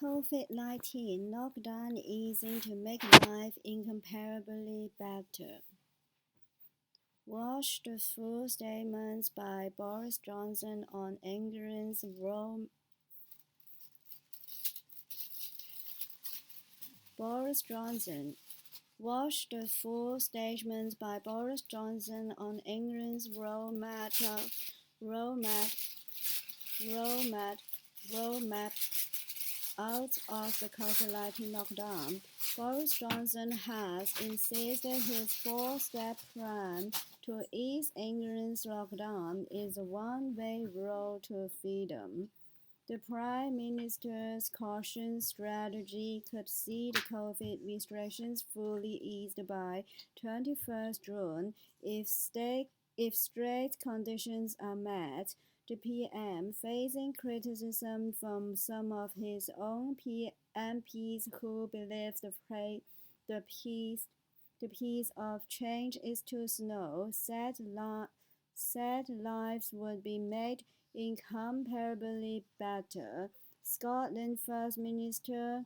COVID-19 lockdown easing to make life incomparably better. Watch the full statements by Boris Johnson on England's Watch the full statements by Boris Johnson on England's roadmap out of the COVID-19 lockdown. Boris Johnson has insisted his four-step plan to ease England's lockdown is a one-way road to freedom. The Prime Minister's caution strategy could see the COVID restrictions fully eased by 21st June if strict conditions are met. The PM, facing criticism from some of his own MPs who believe the pace of change is too slow, said lives would be made incomparably better. Scotland First Minister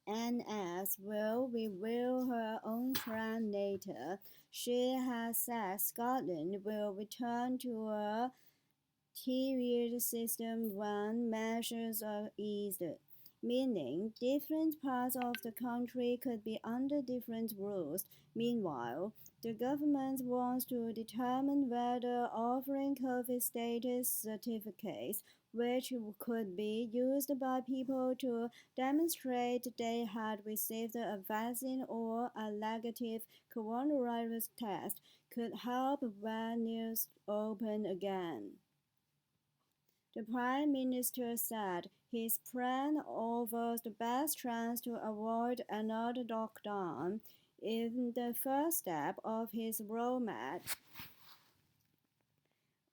Anne will reveal her own plan later. She has said Scotland will return to a tiered system when measures are eased, meaning different parts of the country could be under different rules. Meanwhile, the government wants to determine whether offering COVID status certificates, which could be used by people to demonstrate they had received a vaccine or a negative coronavirus test, could help venues open again. The Prime Minister said his plan offers the best chance to avoid another lockdown. In the first step of his roadmap,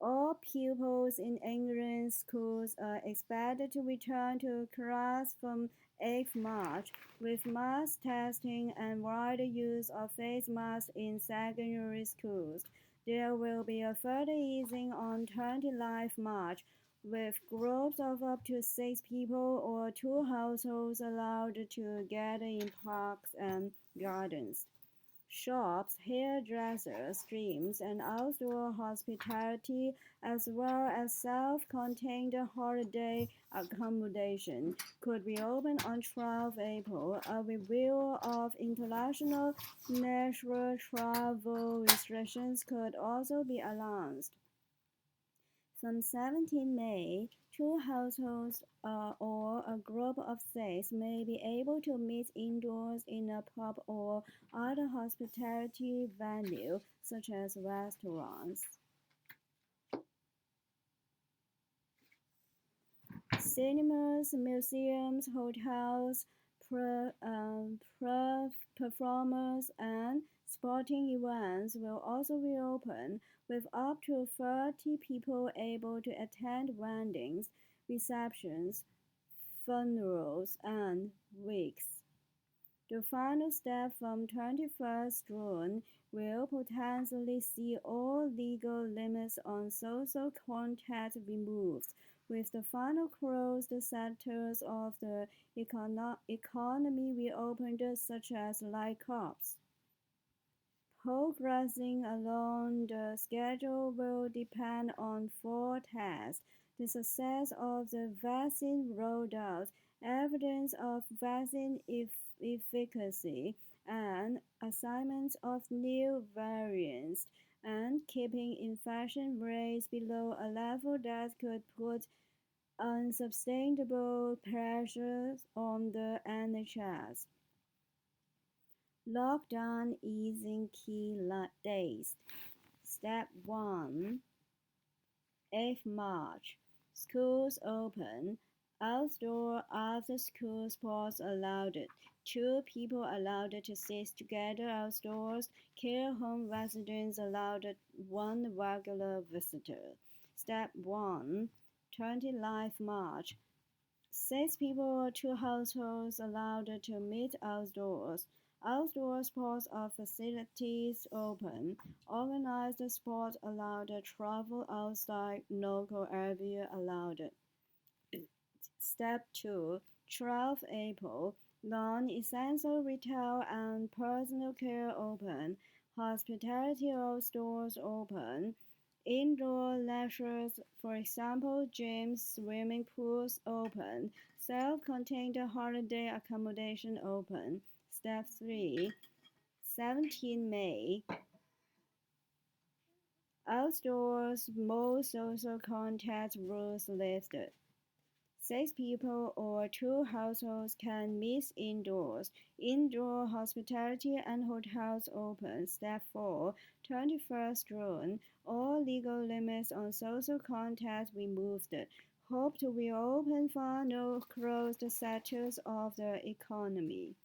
all pupils in England's schools are expected to return to class from 8th March, with mass testing and wider use of face masks in secondary schools. There will be a further easing on 29th March, with groups of up to 6 people or 2 households allowed to gather in parks and gardens. Shops, hairdressers, gyms, and outdoor hospitality, as well as self-contained holiday accommodation, could reopen on 12 April. A review of international national travel restrictions could also be announced. From 17 May, 2 households or a group of 6 may be able to meet indoors in a pub or other hospitality venue, such as restaurants. Cinemas, museums, hotels, performers, and sporting events will also reopen, with up to 30 people able to attend weddings, receptions, funerals, and wakes. The final step from 21st June will potentially see all legal limits on social contact removed, with the final closed sectors of the economy reopened, such as light crops. Progressing along the schedule will depend on 4 tests: the success of the vaccine rollout, evidence of vaccine efficacy, and assignment of new variants, and keeping infection rates below a level that could put unsustainable pressures on the NHS. Lockdown easing key days. Step 1. 8th March. Schools open. Outdoor after-school sports allowed. 2 people allowed to sit together outdoors. Care home residents allowed 1 regular visitor. Step 1. 29th March. 6 people or 2 households allowed to meet outdoors. Outdoor sports facilities open. Organized sport allowed. Travel outside local area allowed. Step 2. 12 April, non-essential retail and personal care open, hospitality stores open, indoor leisures, for example, gyms, swimming pools open, self-contained holiday accommodation open. Step 3, 17 May, outdoors, more social contact rules lifted. 6 people or 2 households can meet indoors. Indoor hospitality and hotels open. Step 4, 21st June. All legal limits on social contact removed. Hope to reopen for no closed sectors of the economy.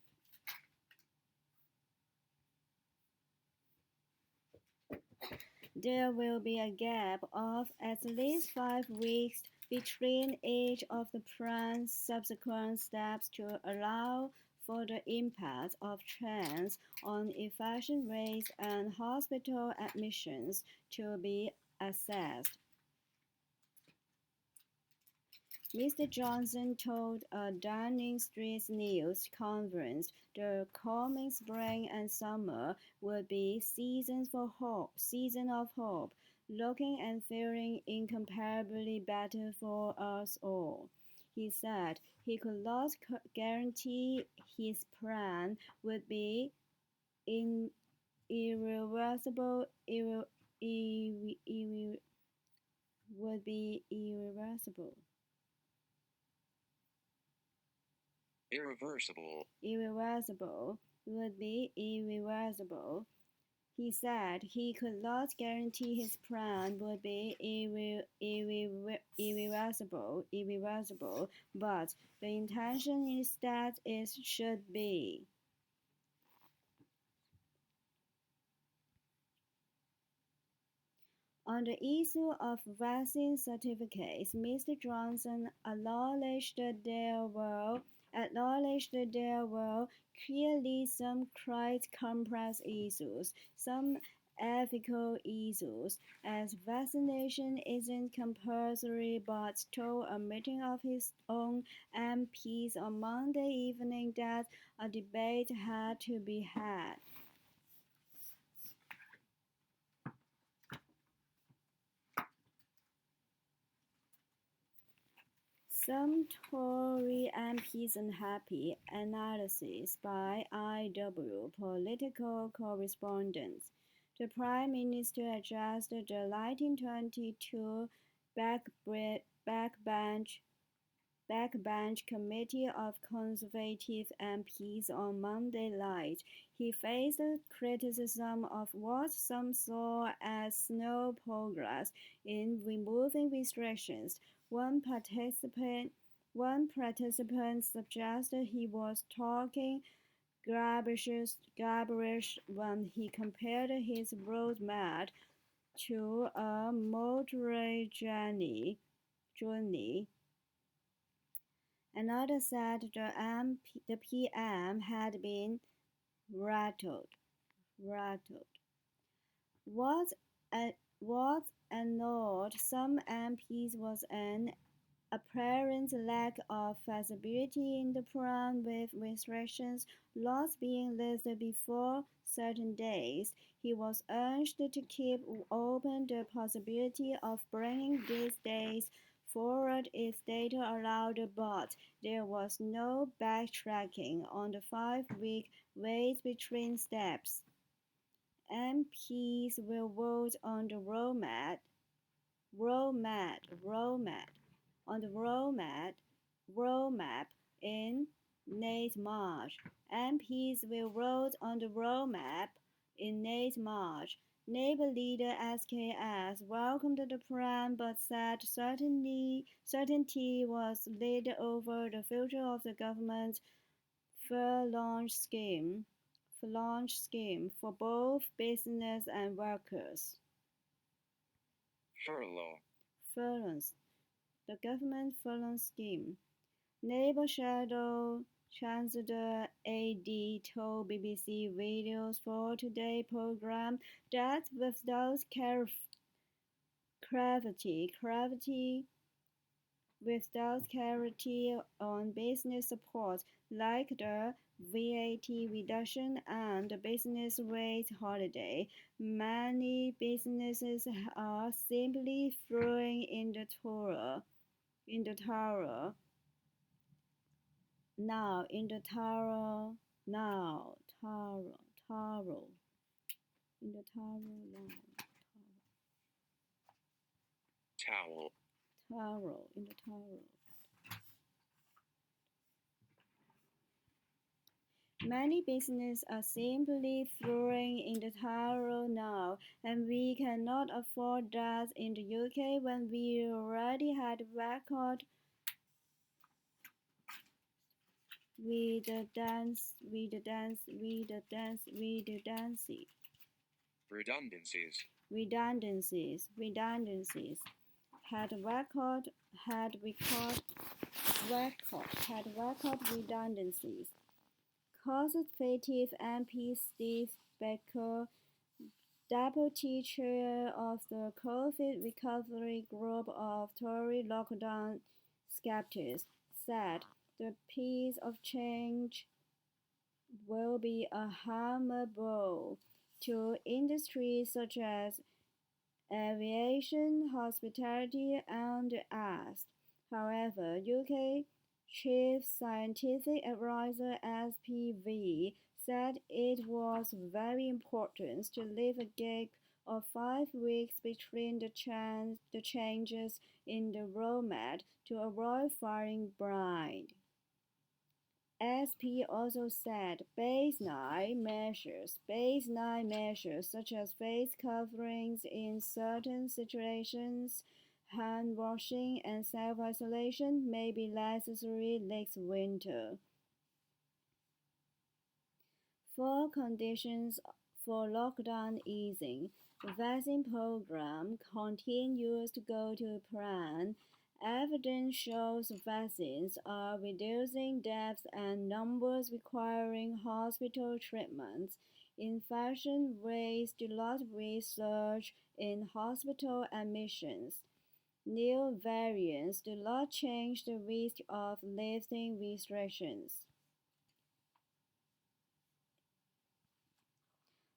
There will be a gap of at least 5 weeks between each of the plan's subsequent steps to allow for the impact of trends on infection rates and hospital admissions to be assessed. Mr. Johnson told a Downing Street news conference the coming spring and summer would be seasons of hope, looking and feeling incomparably better for us all. He said he could not guarantee his plan would be irreversible. Would be irreversible. Irreversible would be irreversible. He said he could not guarantee his plan would be irreversible, but the intention is that it should be. On the issue of vaccine certificates, Mr. Johnson acknowledged that there were clearly some quite complex issues, some ethical issues, as vaccination isn't compulsory, but told a meeting of his own MPs on Monday evening that a debate had to be had. Some Tory MPs unhappy. Analysis by IW political correspondents. The Prime Minister addressed the 1922 backbench committee of Conservative MPs on Monday night. He faced criticism of what some saw as slow progress in removing restrictions. One participant suggested he was talking gibberish when he compared his roadmap to a motorway journey. Another said the PM had been rattled. What annoyed some MPs was an apparent lack of flexibility in the plan, with restrictions laws being lifted before certain days. He was urged to keep open the possibility of bringing these days forward if data allowed, but there was no backtracking on the 5-week wait between steps. MPs will vote on the roadmap in late March. MPs will vote on the roadmap in late March. Labour leader SKS welcomed the plan but said certainty was laid over the future of the government's furlough scheme for both business and workers. Furloughs. The government furlough scheme. Labour Shadow Chancellor AD told BBC Videos for Today programme that without gravity, without clarity on business support, like the VAT reduction and the business rate holiday, many businesses are simply throwing in the towel. In the towel. Now, in the towel. Now, towel. In the towel now. Towel. Towel. In the towel. Many businesses are simply throwing in the towel now, and we cannot afford that in the UK when we already had record redundancy. Had record redundancies. Conservative MP Steve Baker, deputy chair of the COVID recovery group of Tory lockdown skeptics, said the pace of change will be a hammer blow to industries such as aviation, hospitality, and arts. However, UK Chief Scientific Advisor SPV said it was very important to leave a gap of 5 weeks between the changes in the roadmap to avoid falling blind. SP also said baseline measures such as face coverings in certain situations, hand washing, and self-isolation may be necessary next winter. For conditions for lockdown easing, the vaccine program continues to go to plan. Evidence shows vaccines are reducing deaths and numbers requiring hospital treatments. Infection rates do not resurge in hospital admissions. New variants do not change the risk of lifting restrictions.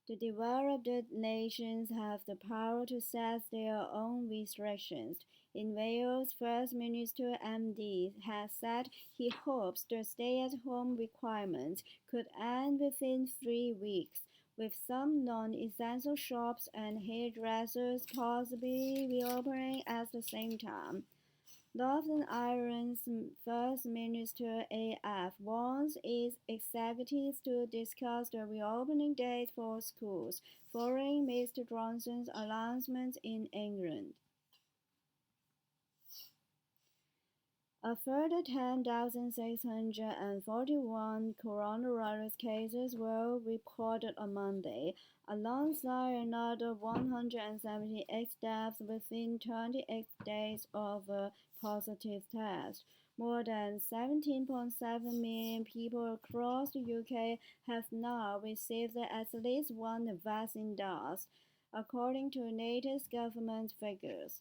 The developed nations have the power to set their own restrictions. In Wales, First Minister MD has said he hopes the stay-at-home requirement could end within 3 weeks, with some non-essential shops and hairdressers possibly reopening at the same time. Northern Ireland's First Minister AF wants its executives to discuss the reopening date for schools, following Mr Johnson's announcement in England. A further 10,641 coronavirus cases were reported on Monday, alongside another 178 deaths within 28 days of a positive test. More than 17.7 million people across the UK have now received at least one vaccine dose, according to latest government figures.